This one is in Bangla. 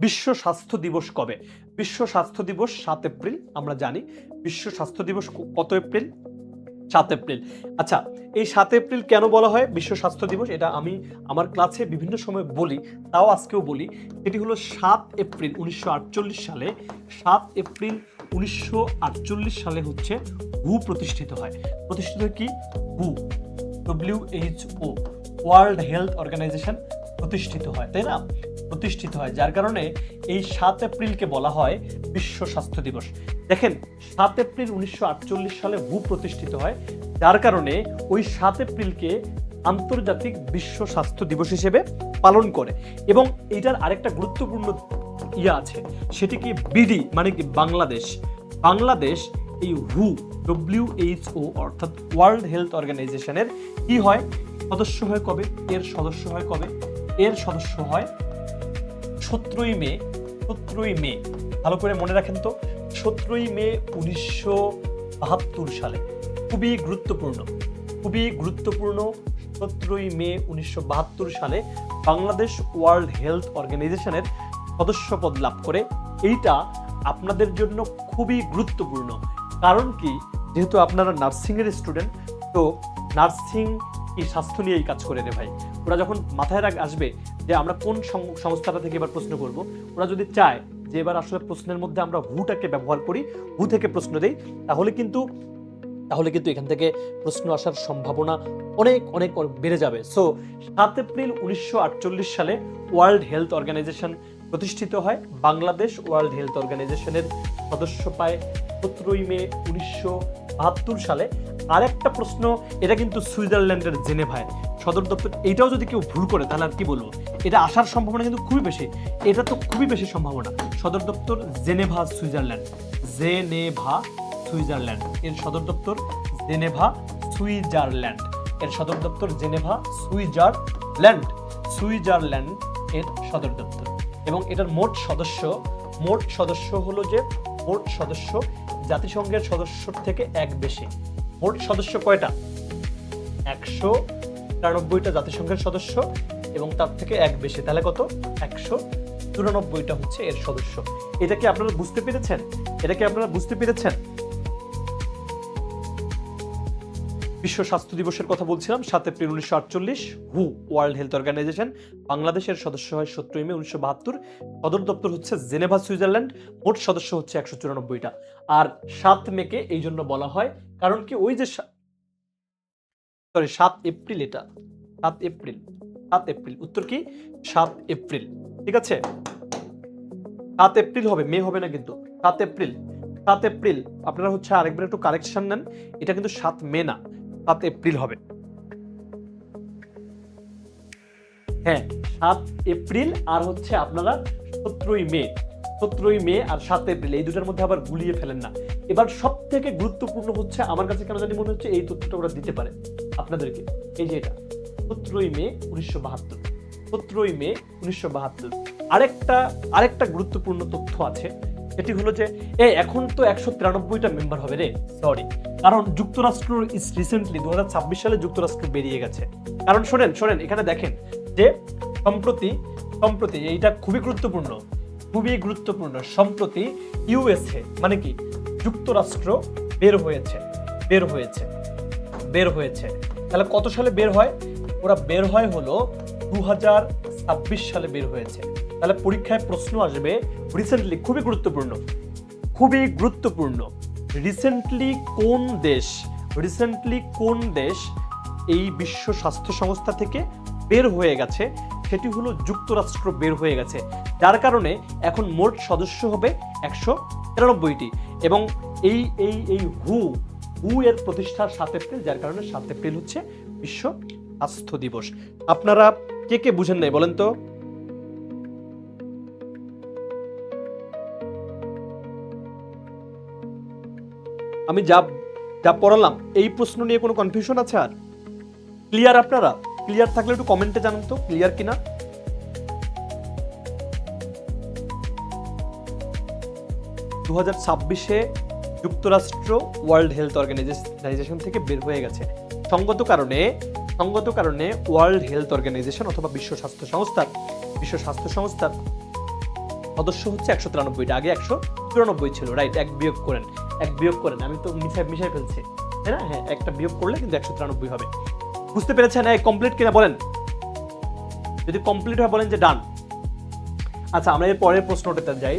বিশ্ব স্বাস্থ্য দিবস কবে? বিশ্ব স্বাস্থ্য দিবস ৭ এপ্রিল আমরা জানি। বিশ্ব স্বাস্থ্য দিবস কত এপ্রিল? ৭ এপ্রিল। আচ্ছা, এই ৭ এপ্রিল কেন বলা হয় বিশ্ব স্বাস্থ্য দিবস? এটা আমি আমার ক্লাসে বিভিন্ন সময় বলি, তাও আজকেও বলি। এটি হলো ৭ এপ্রিল ১৯৪৮ সালে ৭ এপ্রিল ১৯৪৮ সালে হচ্ছে WHO প্রতিষ্ঠিত হয়। প্রতিষ্ঠিত হয় কি? WHO, WHO, World Health Organization প্রতিষ্ঠিত হয়, তাই না? প্রতিষ্ঠিত হয়, যার কারণে এই ৭ এপ্রিলকে বলা হয় বিশ্ব স্বাস্থ্য দিবস। দেখেন, ৭ এপ্রিল ১৯৪৮ সালে WHO প্রতিষ্ঠিত হয়, যার কারণে ওই ৭ এপ্রিলকে আন্তর্জাতিক বিশ্ব স্বাস্থ্য দিবস হিসেবে পালন করে। এবং এইটার আরেকটা গুরুত্বপূর্ণ আছে, সেটি কি? বিডি মানে কি? বাংলাদেশ। বাংলাদেশ এই WHO অর্থাৎ ওয়ার্ল্ড হেলথ অর্গানাইজেশনের কি হয়? সদস্য হয় কবে? এর সদস্য হয় কবে? এর সদস্য হয় ১৭ই মে। ১৭ই মে, ভালো করে মনে রাখেন তো, ১৭ই মে ১৯৭২ সালে। খুবই গুরুত্বপূর্ণ, খুবই গুরুত্বপূর্ণ। ১৭ই মে ১৯৭২ সালে বাংলাদেশ ওয়ার্ল্ড হেলথ অর্গানাইজেশনের সদস্যপদ লাভ করে। এইটা আপনাদের জন্য খুবই গুরুত্বপূর্ণ। কারণ কি? যেহেতু আপনারা নার্সিংয়ের স্টুডেন্ট, তো নার্সিং কি স্বাস্থ্য নিয়েই কাজ করে রে ভাই। ওরা যখন মাথায় আসবে যে আমরা কোন সংস্থাটা থেকে এবার প্রশ্ন করব, ওরা যদি চায় যে এবার আসলে প্রশ্নের মধ্যে আমরা WHO-টাকে ব্যবহার করি, WHO থেকে প্রশ্ন দেই, তাহলে কিন্তু এখান থেকে প্রশ্ন আসার সম্ভাবনা অনেক অনেক বেড়ে যাবে। সো ৭ এপ্রিল ১৯৪৮ সালে ওয়ার্ল্ড হেলথ অর্গানাইজেশন প্রতিষ্ঠিত হয়। বাংলাদেশ ওয়ার্ল্ড হেলথ অর্গানাইজেশনের সদস্য পায় ১৭ই মে ১৯৭২ সালে। আরেকটা প্রশ্ন, এটা কিন্তু সুইজারল্যান্ডের জেনেভায় সদর দপ্তর। এইটাও যদি কেউ ভুল করে তাহলে আর কি বলবো, এটা আসার সম্ভাবনা কিন্তু খুবই বেশি। এটা তো খুবই বেশি সম্ভাবনা। সদর দপ্তর জেনেভা, সুইজারল্যান্ড। Geneva, Switzerland. এর সদর দপ্তর জেনেভা, সুইজারল্যান্ড। এর সদর দপ্তর জেনেভা, সুইজারল্যান্ড। সুইজারল্যান্ড এর সদর দপ্তর। এবং এটার মোট সদস্য হলো যে মোট সদস্য জাতিসংঘের সদস্যর থেকে এক বেশি। মোট সদস্য কয়টা? ১৯৩টা জাতিসংঘের সদস্য এবং তার থেকে এক বেশি, তাহলে কত? ১৯৪টা হচ্ছে এর সদস্য। এটা কি আপনারা বুঝতে পেরেছেন? বিশ্ব স্বাস্থ্য দিবসের কথা বলছিলাম। ৭ April ১৯৪৮, WHO World Health Organization. বাংলাদেশের সদস্য হয় ১৭ই মে ১৯৭২। সদর দপ্তর হচ্ছে জেনেভা, সুইজারল্যান্ড। মোট সদস্য হচ্ছে ১৯৪টা। আর ৭ মেকে এই জন্য বলা হয় কারণ কি, ওই যে ৭ এপ্রিল, এটা ৭ এপ্রিল। উত্তর কি? ৭ এপ্রিল। ঠিক আছে, ৭ এপ্রিল হবে, মে হবে না কিন্তু। ৭ এপ্রিল। আপনারা হচ্ছে আরেকবার একটু কারেকশন নেন, এটা কিন্তু 7 মে না, 7 এপ্রিল হবে। হ্যাঁ, 7 এপ্রিল আর হচ্ছে আপনারা ১৭ই মে আর 7 এপ্রিল, এই দুটার মধ্যে আবার গুলিয়ে ফেলেন না। এবার সব থেকে গুরুত্বপূর্ণ হচ্ছে, আমার কাছে কেন জানি মনে হচ্ছে এই তথ্যটা ওরা দিতে পারে আপনাদেরকে। এই যে এটা ১৭ই মে ১৯৭২। ১৭ই মে ১৯৭২। আরেকটা গুরুত্বপূর্ণ তথ্য আছে, সেটি হলো যে এখন তো ১৯৩টা মেম্বার হবে রে। সরি, কারণ যুক্তরাষ্ট্র রিসেন্টলি ২০২৬ সালে যুক্তরাষ্ট্র বেরিয়ে গেছে। কারণ শোনেন এখানে দেখেন যে সম্প্রতি এইটা খুবই গুরুত্বপূর্ণ। সম্প্রতি ইউএসএ মানে কি, যুক্তরাষ্ট্র বের হয়েছে। তাহলে কত সালে বের হয়? ওরা বের হয় হলো ২০২৬ সালে বের হয়েছে। তাহলে পরীক্ষায় প্রশ্ন আসবে রিসেন্টলি, খুবই গুরুত্বপূর্ণ। রিসেন্টলি কোন দেশ এই বিশ্ব স্বাস্থ্য সংস্থা থেকে বের হয়ে গেছে? সেটি হলো যুক্তরাষ্ট্র বের হয়ে গেছে, যার কারণে এখন মোট সদস্য হবে ১৯৩টি। এবং এই WHO এর প্রতিষ্ঠা ৭ এপ্রিল, যার কারণে ৭ এপ্রিল হচ্ছে বিশ্ব স্বাস্থ্য দিবস। আপনারা কে বুঝেন নাই বলেন তো? আমি যা পড়ালাম, এই প্রশ্ন নিয়ে কোনো কনফিউশন আছে? আর ক্লিয়ার? আপনারা ক্লিয়ার থাকলে একটু কমেন্টে জানান তো ক্লিয়ার কিনা। ২০২৬-এ যুক্তরাষ্ট্র ওয়ার্ল্ড হেলথ অর্গানাইজেশন থেকে বের হয়ে গেছে। সঙ্গত কারণে ওয়ার্ল্ড হেলথ অর্গানাইজেশন অথবা বিশ্ব স্বাস্থ্য সংস্থার সদস্য হচ্ছে 193টা, আগে 194 ছিল, রাইট। এক বিয়োগ করেন, আমি তো মিশাই ফেলছি, তাই না? হ্যাঁ, একটা বিয়োগ করলে কিন্তু 193 হবে। বুঝতে পেরেছেন? কমপ্লিট কিনা বলেন, যদি কমপ্লিট হয় বলেন যে ডান। আচ্ছা, আমরা এর পরের প্রশ্নটাতে যাই।